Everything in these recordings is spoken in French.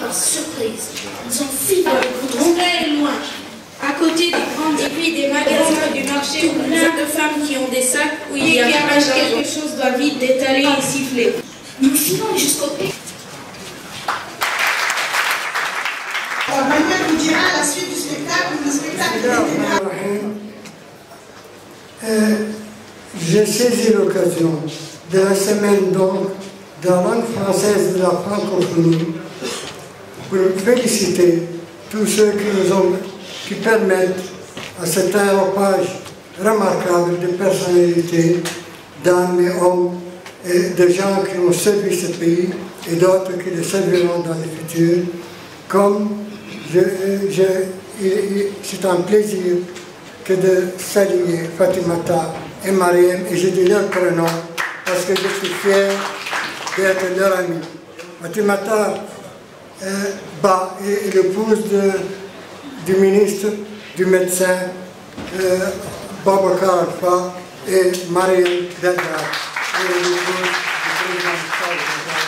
par surprise. Ils ont fui dans le goudron très loin. À côté des grandes épées, des magasins du marché, plein de femmes qui ont des sacs où il y a quelque chose doit vite d'étaler et siffler. Nous filons jusqu'au pied. Maintenant, nous dira la suite du spectacle. Le spectacle j'ai saisi l'occasion de la semaine donc de la langue française de la francophonie pour féliciter tous ceux qui permettent à cet aéropage remarquable de personnalités, d'âmes et hommes, et de gens qui ont servi ce pays et d'autres qui le serviront dans le futur. Comme c'est un plaisir que de saluer Fatimata et Mariam, et je dis leur prénom parce que je suis fier d'être leur ami. Fatimata est l'épouse du ministre, du médecin Babacar Alpha, et Mariam Delga est l'épouse du président.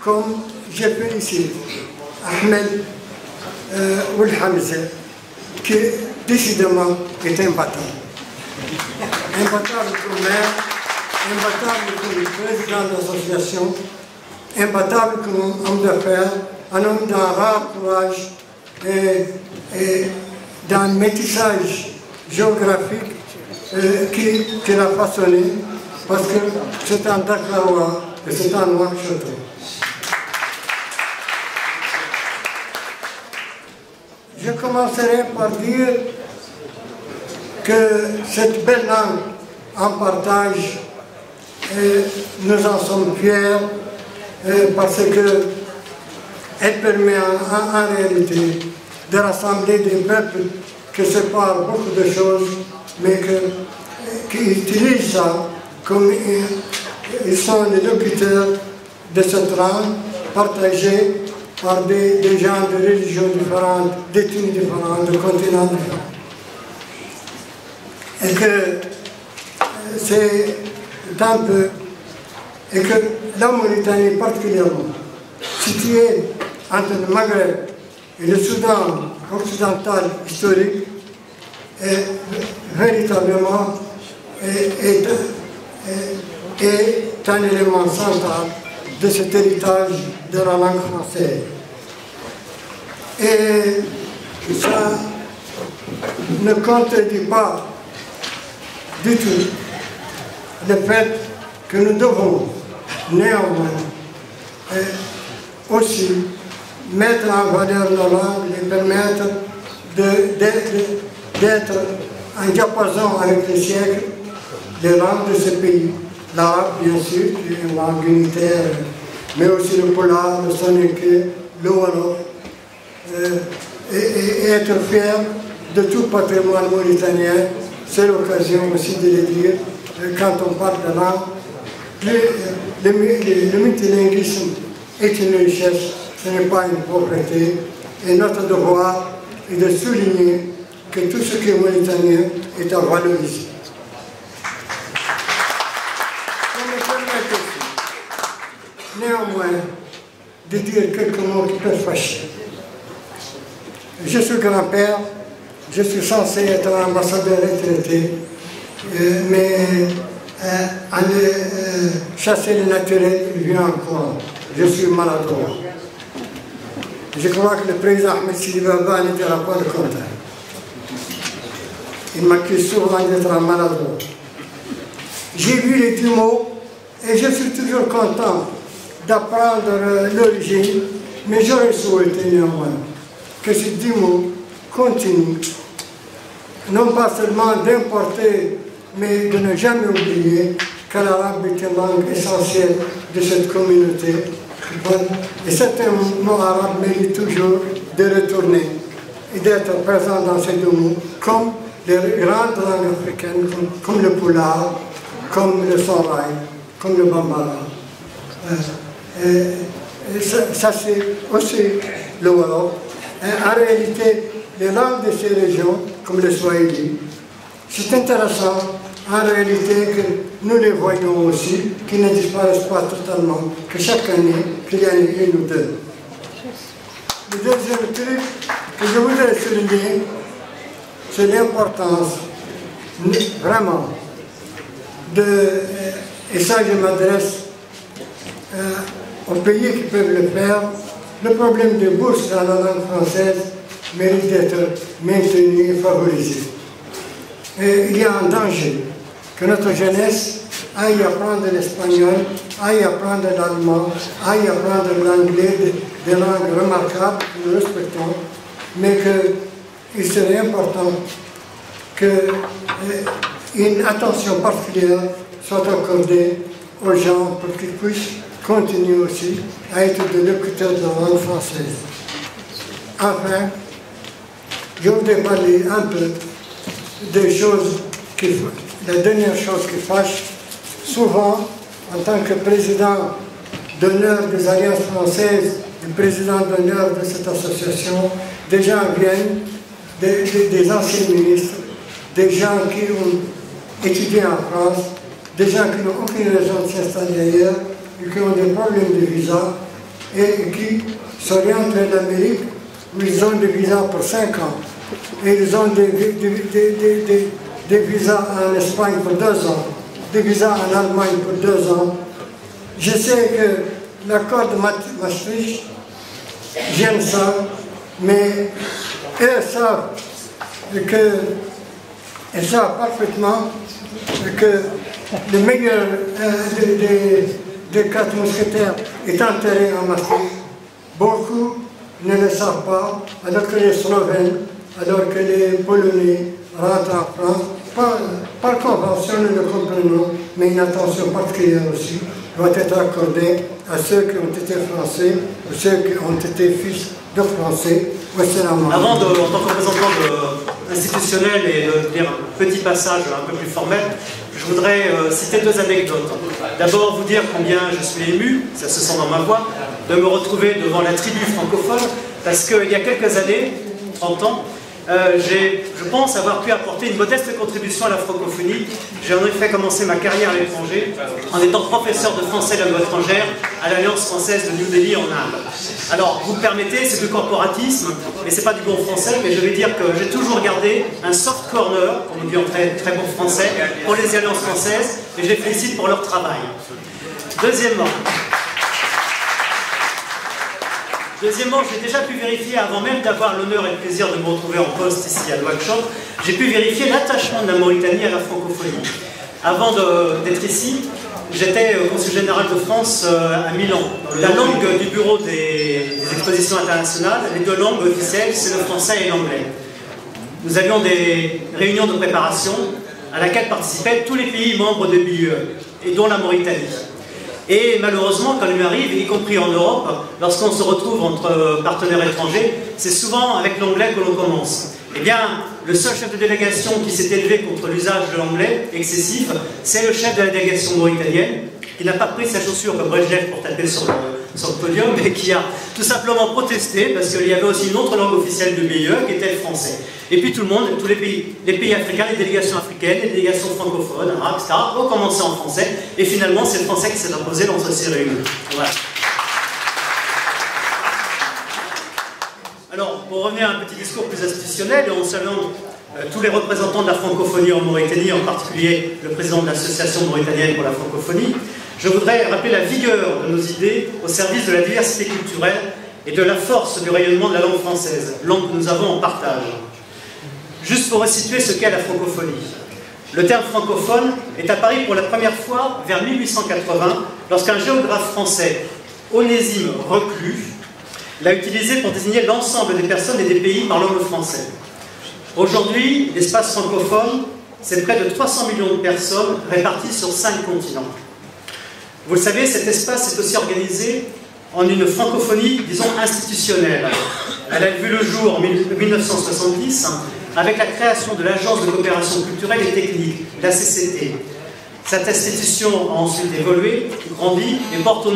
Comme je félicite Ahmed Oulhamza, qui décidément est imbattable. Imbattable comme maire, imbattable comme président de l'association, imbattable comme homme d'affaires, un homme d'un rare courage et d'un métissage géographique qui l'a façonné, parce que c'est un Dakarois et c'est un Nouakchottois. Je commencerai par dire que cette belle langue en partage, nous en sommes fiers parce qu'elle permet en réalité de rassembler des peuples qui se parlent beaucoup de choses, mais qui utilisent ça comme ils sont les locuteurs de cette langue partagée par des gens de religions différentes, d'ethnies différentes, de continents différents. Et que c'est un peu... Et que la Mauritanie particulièrement, située entre le Maghreb et le Soudan occidental historique, est véritablement est un élément central de cet héritage de la langue française. Et ça ne contredit pas du tout le fait que nous devons néanmoins aussi mettre en valeur nos langues et permettre d'être en diapason avec les siècles des langues de ce pays. L'arabe, bien sûr, qui est une langue unitaire, mais aussi le polar, le soninké, le wolof, et être fier de tout patrimoine mauritanien. C'est l'occasion aussi de le dire quand on parle de langue. Le multilinguisme est une richesse, ce n'est pas une pauvreté, et notre devoir est de souligner que tout ce qui est mauritanien est à valoriser. Néanmoins, de dire quelques mots qui peuvent fâcher. Je suis grand-père, je suis censé être un ambassadeur retraité, mais aller chasser le naturel, il vient encore. Je suis maladroit. Je crois que le président Ahmed Sidi Baba n'était pas le contraire. Il m'accuse souvent d'être un maladroit. J'ai vu les 10 mots et je suis toujours content d'apprendre l'origine, mais j'aurais souhaité néanmoins que ces 10 mots continuent, non pas seulement d'importer, mais de ne jamais oublier que l'arabe est une langue essentielle de cette communauté. Et certains mots arabes méritent toujours de retourner et d'être présents dans ces 2 mots, comme les grandes langues africaines, comme le poulard, comme le soraï, comme le bambara. Ça c'est aussi le wolof. En réalité, les langues de ces régions, comme le swahili, c'est intéressant en réalité, que nous les voyons aussi, qui ne disparaissent pas totalement, que chaque année, qu'il y en ait une ou deux. Le deuxième truc que je voudrais souligner, c'est l'importance, vraiment, et ça je m'adresse aux pays qui peuvent le faire, le problème des bourses dans la langue française mérite d'être maintenu et favorisé. Et il y a un danger que notre jeunesse aille apprendre l'espagnol, aille apprendre l'allemand, aille apprendre l'anglais, des langues remarquables que nous respectons, mais qu'il serait important qu'une attention particulière soit accordée aux gens pour qu'ils puissent continuer aussi à être des locuteurs de la langue française. Enfin, je voudrais parler un peu des choses la dernière chose qui fâche, souvent, en tant que président d'honneur des Alliances françaises, et président d'honneur de cette association, des gens viennent, des anciens ministres, des gens qui ont étudié en France, des gens qui n'ont aucune raison de s'installer ailleurs, et qui ont des problèmes de visa, et qui s'orientent vers l'Amérique, où ils ont des visas pour 5 ans. Et ils ont des visas en Espagne pour 2 ans, des visas en Allemagne pour 2 ans. Je sais que l'accord de Maastricht gêne ça, mais eux savent parfaitement que le meilleur des 4 mousquetaires est enterré en Maastricht. Beaucoup ne le savent pas, alors que les Slovènes, alors que les Polonais rentrent en France. Par convention, nous le comprenons, mais une attention particulière aussi doit être accordée à ceux qui ont été français, à ceux qui ont été fils de français. Avant, en tant que représentant institutionnel et de dire un petit passage un peu plus formel, je voudrais citer 2 anecdotes. D'abord, vous dire combien je suis ému, ça se sent dans ma voix, de me retrouver devant la tribu francophone, parce qu'il y a quelques années, 30 ans, je pense avoir pu apporter une modeste contribution à la francophonie. J'ai en effet commencé ma carrière à l'étranger en étant professeur de français de langue étrangère à l'Alliance française de New Delhi en Inde. Alors, vous me permettez, c'est du corporatisme, mais c'est pas du bon français, mais je vais dire que j'ai toujours gardé un soft corner, comme on dit en très, très bon français, pour les Alliances françaises, et je les félicite pour leur travail. Deuxièmement, j'ai déjà pu vérifier, avant même d'avoir l'honneur et le plaisir de me retrouver en poste ici à Nouakchott, j'ai pu vérifier l'attachement de la Mauritanie à la francophonie. Avant d'être ici, j'étais consul général de France à Milan. La langue du bureau des expositions internationales, les 2 langues officielles, c'est le français et l'anglais. Nous avions des réunions de préparation à laquelle participaient tous les pays membres de l'UE, et dont la Mauritanie. Et malheureusement, quand il m'arrive, y compris en Europe, lorsqu'on se retrouve entre partenaires étrangers, c'est souvent avec l'anglais que l'on commence. Eh bien, le seul chef de délégation qui s'est élevé contre l'usage de l'anglais excessif, c'est le chef de la délégation mauritanienne, qui n'a pas pris sa chaussure comme Brejnev pour taper sur le podium, mais qui a tout simplement protesté, parce qu'il y avait aussi une autre langue officielle de l'UE, qui était le français. Et puis tout le monde, tous les pays africains, les délégations africaines, les délégations francophones, arabes, etc., ont commencé en français, et finalement c'est le français qui s'est imposé dans ces réunions. Voilà. Alors, pour revenir à un petit discours plus institutionnel, et en saluant tous les représentants de la francophonie en Mauritanie, en particulier le président de l'association mauritanienne pour la francophonie, je voudrais rappeler la vigueur de nos idées au service de la diversité culturelle et de la force du rayonnement de la langue française, langue que nous avons en partage. Juste pour resituer ce qu'est la francophonie. Le terme francophone est apparu pour la première fois vers 1880, lorsqu'un géographe français, Onésime Reclus, l'a utilisé pour désigner l'ensemble des personnes et des pays parlant le français. Aujourd'hui, l'espace francophone, c'est près de 300 millions de personnes réparties sur 5 continents. Vous le savez, cet espace est aussi organisé en une francophonie, disons, institutionnelle. Elle a vu le jour en 1970 avec la création de l'Agence de coopération culturelle et technique, la CCT. Cette institution a ensuite évolué, grandi et porte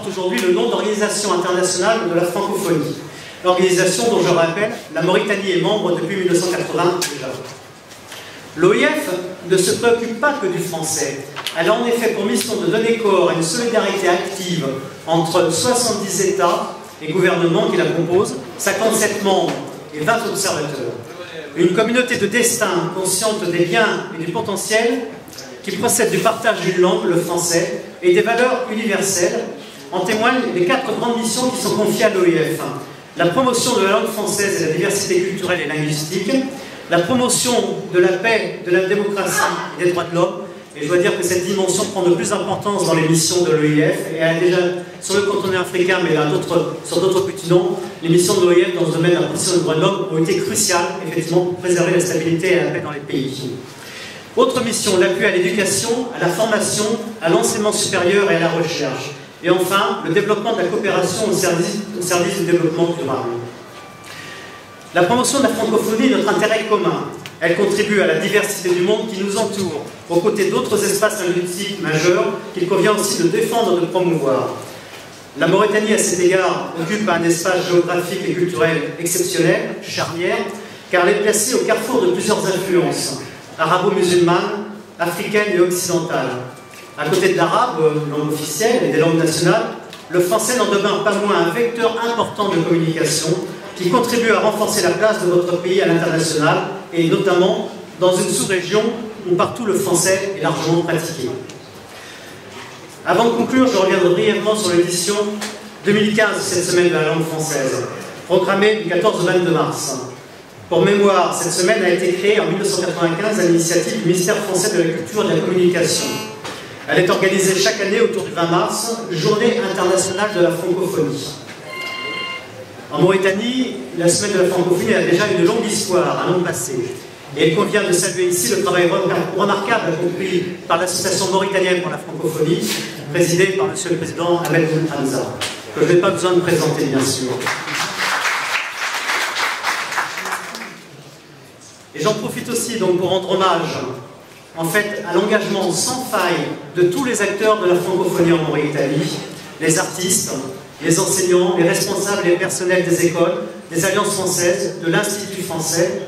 aujourd'hui le nom d'Organisation internationale de la francophonie. L'organisation dont je rappelle, la Mauritanie est membre depuis 1980 déjà. L'OIF ne se préoccupe pas que du français. Elle a en effet pour mission de donner corps à une solidarité active entre 70 États et gouvernements qui la composent, 57 membres et 20 observateurs. Une communauté de destin consciente des liens et du potentiel qui procède du partage d'une langue, le français, et des valeurs universelles. En témoignent les 4 grandes missions qui sont confiées à l'OIF. La promotion de la langue française et de la diversité culturelle et linguistique, la promotion de la paix, de la démocratie et des droits de l'homme. Et je dois dire que cette dimension prend de plus d'importance dans les missions de l'OIF, et elle a déjà, sur le continent africain, mais sur d'autres continents, les missions de l'OIF dans ce domaine de la protection des droits de l'homme ont été cruciales, effectivement, pour préserver la stabilité et la paix dans les pays. Autre mission, l'appui à l'éducation, à la formation, à l'enseignement supérieur et à la recherche. Et enfin, le développement de la coopération au service du développement durable. La promotion de la francophonie est notre intérêt commun. Elle contribue à la diversité du monde qui nous entoure, aux côtés d'autres espaces linguistiques majeurs qu'il convient aussi de défendre et de promouvoir. La Mauritanie, à cet égard, occupe un espace géographique et culturel exceptionnel, charnière, car elle est placée au carrefour de plusieurs influences, arabo-musulmanes, africaines et occidentales. À côté de l'arabe, langue officielle et des langues nationales, le français n'en demeure pas moins un vecteur important de communication qui contribue à renforcer la place de votre pays à l'international et notamment dans une sous-région où partout le français est largement pratiqué. Avant de conclure, je reviendrai brièvement sur l'édition 2015 de cette semaine de la langue française, programmée du 14 au 22 mars. Pour mémoire, cette semaine a été créée en 1995 à l'initiative du ministère français de la Culture et de la Communication. Elle est organisée chaque année autour du 20 mars, Journée internationale de la francophonie. En Mauritanie, la semaine de la francophonie a déjà une longue histoire, un long passé. Et il convient de saluer ici le travail remarquable accompli par l'Association mauritanienne pour la francophonie, présidée par M. le Président Ahmed Hamza, que je n'ai pas besoin de présenter, bien sûr. Et j'en profite aussi donc pour rendre hommage en fait à l'engagement sans faille de tous les acteurs de la francophonie en Mauritanie, les artistes, les enseignants, les responsables et les personnels des écoles, des alliances françaises, de l'Institut français,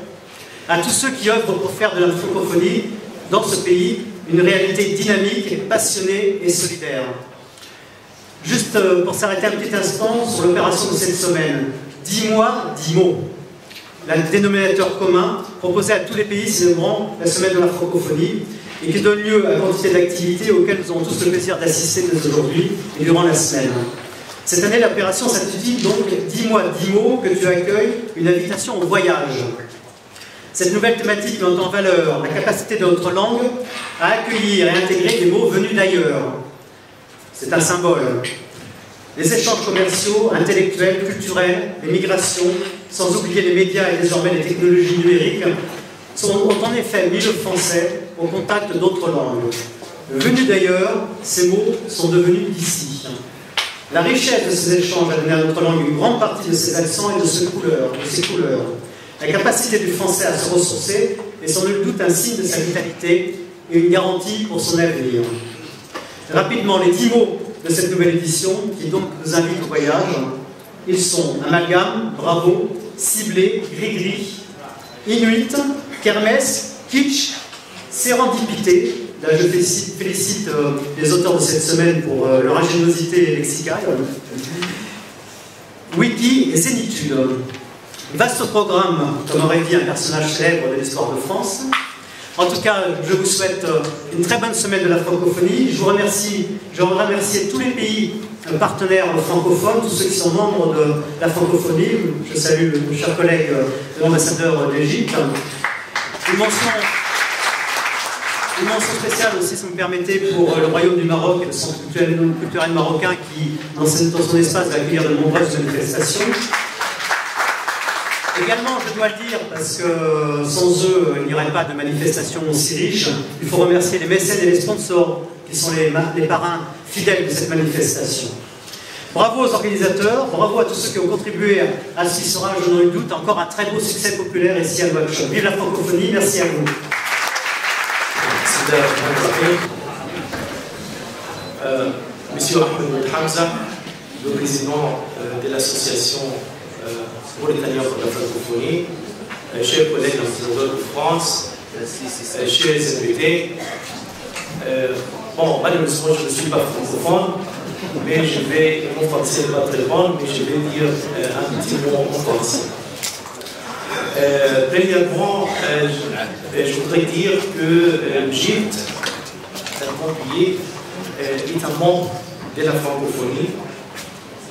à tous ceux qui œuvrent pour faire de la francophonie dans ce pays une réalité dynamique, passionnée et solidaire. Juste pour s'arrêter un petit instant sur l'opération de cette semaine, 10 mois, 10 mots. Le dénominateur commun proposé à tous les pays célébrant la semaine de la francophonie et qui donne lieu à quantité d'activités auxquelles nous avons tous le plaisir d'assister dès aujourd'hui et durant la semaine. Cette année, l'opération s'intitule donc 10 mois, 10 mots, que tu accueilles, une invitation au voyage. Cette nouvelle thématique met en valeur la capacité de notre langue à accueillir et intégrer des mots venus d'ailleurs. C'est un symbole. Les échanges commerciaux, intellectuels, culturels, les migrations, sans oublier les médias et désormais les technologies numériques, ont en effet mis le français au contact d'autres langues. Venus d'ailleurs, ces mots sont devenus d'ici. La richesse de ces échanges a donné à notre langue une grande partie de ses accents et de ses couleurs. La capacité du français à se ressourcer est sans nul doute un signe de sa vitalité et une garantie pour son avenir. Rapidement, les 10 mots de cette nouvelle édition, qui donc nous invite au voyage, ils sont amalgame, bravo, ciblé, gris-gris, inuit, kermesse, kitsch, sérendipité. Là, je félicite les auteurs de cette semaine pour leur ingéniosité lexicale. Wiki et zénitude. Vaste programme, comme aurait dit un personnage célèbre de l'histoire de France. En tout cas, je vous souhaite une très bonne semaine de la francophonie. Je voudrais remercier tous les pays partenaires francophones, tous ceux qui sont membres de la francophonie. Je salue mon cher collègue, l'ambassadeur d'Égypte. Une mention spéciale aussi, si vous me permettez, pour le Royaume du Maroc et le Centre culturel marocain qui, dans son espace, va accueillir de nombreuses manifestations. Également, je dois le dire, parce que sans eux, il n'y aurait pas de manifestations aussi riches, il faut remercier les mécènes et les sponsors, qui sont les parrains fidèles de cette manifestation. Bravo aux organisateurs, bravo à tous ceux qui ont contribué à ce qui sera, je n'en ai doute, encore un très beau succès populaire ici à Nouakchott. Vive la francophonie, merci à vous. Monsieur Ahmed Hamza, le président de l'association mauritanienne pour la francophonie, chers collègues ambassadeurs de France, chers invités, bon, malheureusement, je ne suis pas francophone, mais mon français n'est pas très bon, mais je vais dire un petit mot en français. Premièrement, je voudrais dire que l'Égypte, mon pays, est un membre de la francophonie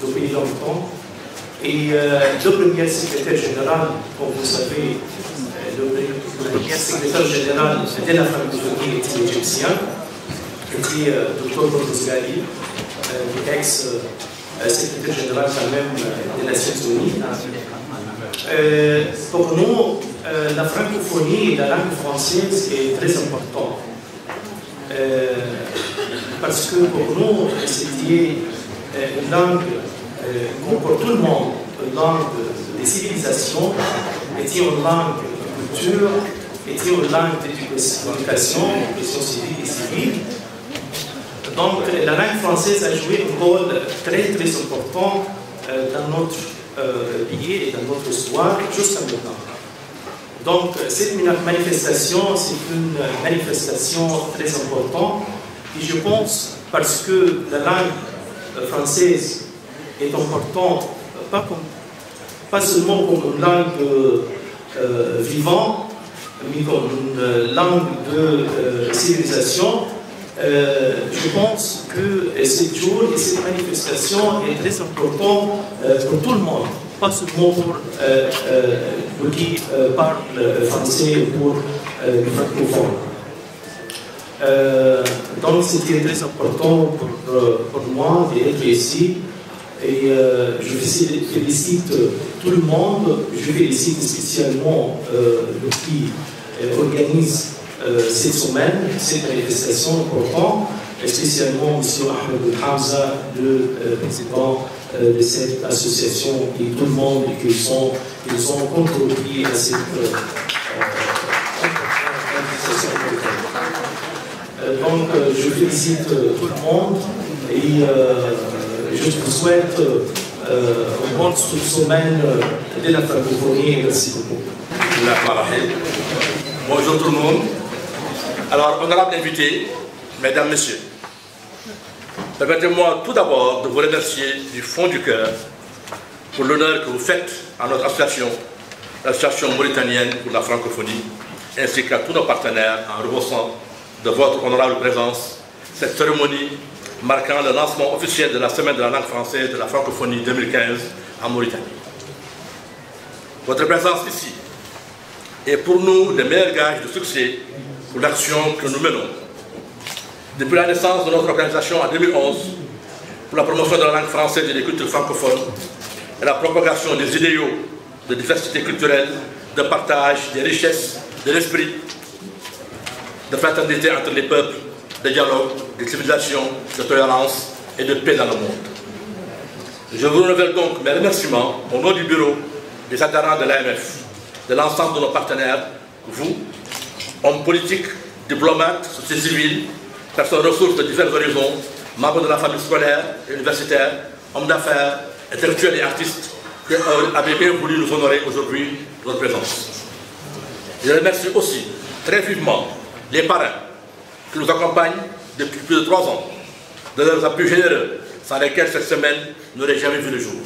depuis longtemps. Et le premier secrétaire général, comme vous savez, le premier secrétaire général de la francophonie était égyptien, était Dr Boutros Ghali, ex-secrétaire général quand même des Nations Unies. Pour nous, la francophonie et la langue française est très importante. Parce que pour nous, c'était une langue, comme pour tout le monde, une langue des civilisations, était une langue de culture, était une langue d'éducation, d'éducation civique et civile. Donc la langue française a joué un rôle très très important dans notre pays et dans notre histoire jusqu'à maintenant. Donc cette manifestation, c'est une manifestation très importante et je pense parce que la langue française est importante, pas seulement comme une langue vivante, mais comme une langue de civilisation. Je pense que ce jour et cette manifestation est très important pour tout le monde, pas seulement pour qui parle français ou pour les francophones. Donc c'était très important pour moi d'être ici et je félicite tout le monde, je félicite spécialement qui organise cette semaine, cette manifestation importante, spécialement M. Ahmed Hamza, le président de cette association, et tout le monde qui ont contribué à cette manifestation. Donc, je félicite tout le monde et je vous souhaite une bonne semaine de la francophonie. Merci beaucoup. Bonjour tout le monde. Alors, honorable invité, mesdames, messieurs, permettez-moi tout d'abord de vous remercier du fond du cœur pour l'honneur que vous faites à notre association, l'association mauritanienne pour la francophonie, ainsi qu'à tous nos partenaires en rebossant de votre honorable présence cette cérémonie marquant le lancement officiel de la Semaine de la langue française de la francophonie 2015 en Mauritanie. Votre présence ici est pour nous le meilleur gage de succès pour l'action que nous menons. Depuis la naissance de notre organisation en 2011, pour la promotion de la langue française et des cultures francophones, et la propagation des idéaux de diversité culturelle, de partage des richesses, de l'esprit, de fraternité entre les peuples, de dialogue, de civilisation, de tolérance et de paix dans le monde. Je vous renouvelle donc mes remerciements au nom du bureau des adhérents de l'AMF, de l'ensemble de nos partenaires, vous, hommes politiques, diplomates, sociétés civiles, personnes ressources de divers horizons, membres de la famille scolaire et universitaire, hommes d'affaires, intellectuels et artistes, qui avez bien voulu nous honorer aujourd'hui de votre présence. Je remercie aussi très vivement les parrains qui nous accompagnent depuis plus de 3 ans, de leurs appuis généreux, sans lesquels cette semaine n'aurait jamais vu le jour.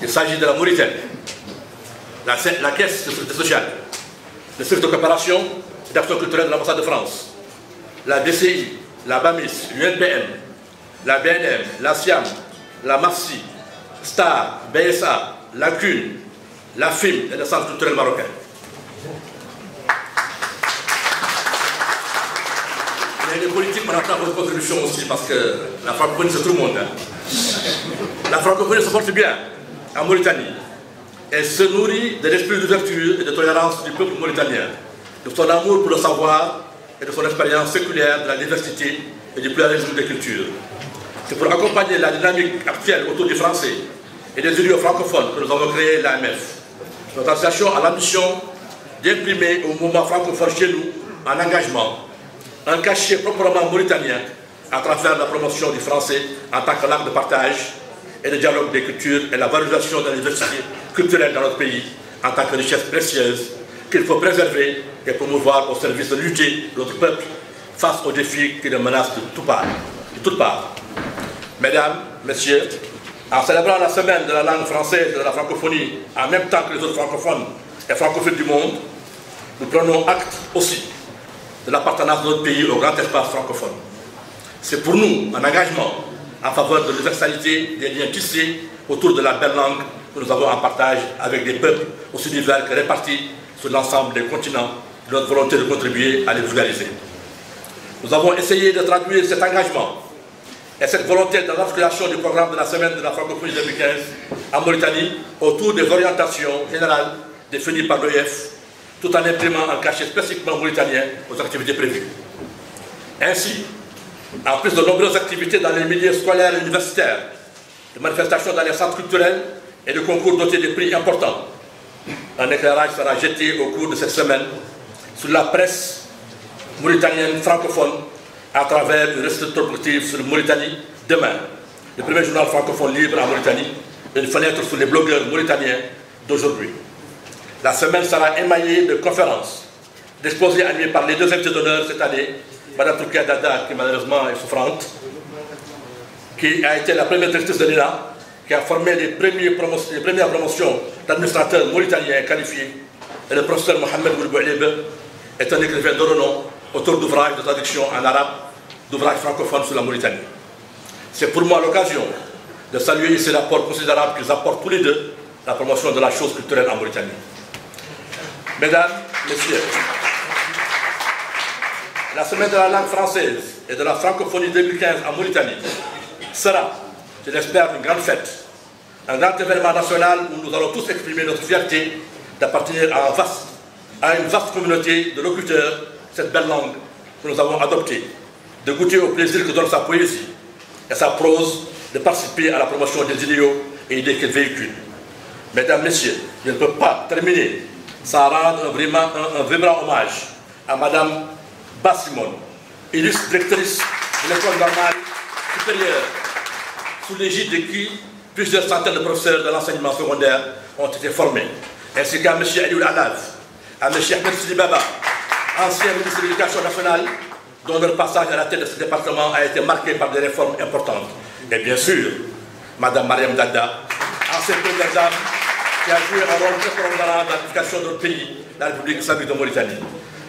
Il s'agit de la Mauritanie, la Caisse de sécurité sociale, le Service de coopération et d'action culturelle de l'ambassade de France, la DCI, la BAMIS, l'UNPM, la BNM, la SIAM, la MARCI, STAR, BSA, la CUN, la FIM et le Centre culturel marocain. Et les politiques, on attend votre contribution aussi, parce que la francophonie, c'est tout le monde. La francophonie se porte bien en Mauritanie. Elle se nourrit de l'esprit d'ouverture et de tolérance du peuple mauritanien, de son amour pour le savoir et de son expérience séculaire de la diversité et du pluralisme des cultures. C'est pour accompagner la dynamique actuelle autour du français et des idiots francophones que nous avons créé l'AMF. Notre association a l'ambition d'imprimer au mouvement francophone chez nous un engagement, un cachet proprement mauritanien à travers la promotion du français en tant que langue de partage et de dialogue des cultures et la valorisation de la diversité culturelle dans notre pays en tant que richesse précieuse qu'il faut préserver et promouvoir au service de lutter notre peuple face aux défis qui le menacent de toutes parts. Mesdames, Messieurs, en célébrant la semaine de la langue française et de la francophonie en même temps que les autres francophones et francophiles du monde, nous prenons acte aussi de l'appartenance de notre pays au grand espace francophone. C'est pour nous un engagement en faveur de l'universalité des liens tissés autour de la belle langue que nous avons en partage avec des peuples aussi divers que répartis sur l'ensemble des continents, de notre volonté de contribuer à les vulgariser. Nous avons essayé de traduire cet engagement et cette volonté dans l'articulation du programme de la semaine de la francophonie 2015 en Mauritanie autour des orientations générales définies par l'OIF, tout en imprimant un cachet spécifiquement mauritanien aux activités prévues. Ainsi, en plus de nombreuses activités dans les milieux scolaires et universitaires, de manifestations dans les centres culturels et de concours dotés de prix importants, un éclairage sera jeté au cours de cette semaine sur la presse mauritanienne francophone à travers une rétrospective sur Mauritanie demain, le premier journal francophone libre en Mauritanie, une fenêtre sur les blogueurs mauritaniens d'aujourd'hui. La semaine sera émaillée de conférences, d'exposés animés par les deux invités d'honneur cette année, Mme Toukia Dada, qui malheureusement est souffrante, qui a été la première directrice de l'INA, qui a formé les premières promotions d'administrateurs mauritaniens qualifiés, et le professeur Mohamed Boulboualib est un écrivain de renom, auteur d'ouvrages de traduction en arabe, d'ouvrages francophones sur la Mauritanie. C'est pour moi l'occasion de saluer ici l'apport considérable qu'ils apportent tous les deux à la promotion de la chose culturelle en Mauritanie. Mesdames, Messieurs, la semaine de la langue française et de la francophonie 2015 en Mauritanie sera, je l'espère, une grande fête, un grand événement national où nous allons tous exprimer notre fierté d'appartenir à une vaste communauté de locuteurs de cette belle langue que nous avons adoptée, de goûter au plaisir que donne sa poésie et sa prose, de participer à la promotion des idéaux et idées qu'elle véhicule. Mesdames, Messieurs, je ne peux pas terminer sans rendre un vibrant hommage à Madame Bassimone, illustre directrice de l'école normale supérieure, sous l'égide de qui plusieurs centaines de professeurs de l'enseignement secondaire ont été formés, ainsi qu'à M. Alioul Alav, à M. Ahmed Sidi Baba, ancien ministre de l'Éducation nationale, dont leur passage à la tête de ce département a été marqué par des réformes importantes. Et bien sûr, Mme Mariam Dada, ancienne première dame, qui a joué un rôle très prépondérant dans l'éducation de notre pays, la République islamique de Mauritanie.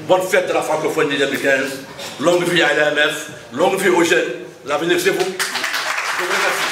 Bonne fête de la francophonie 2015, longue vie à l'AMF, longue vie aux jeunes, l'avenir c'est vous. Je vous remercie.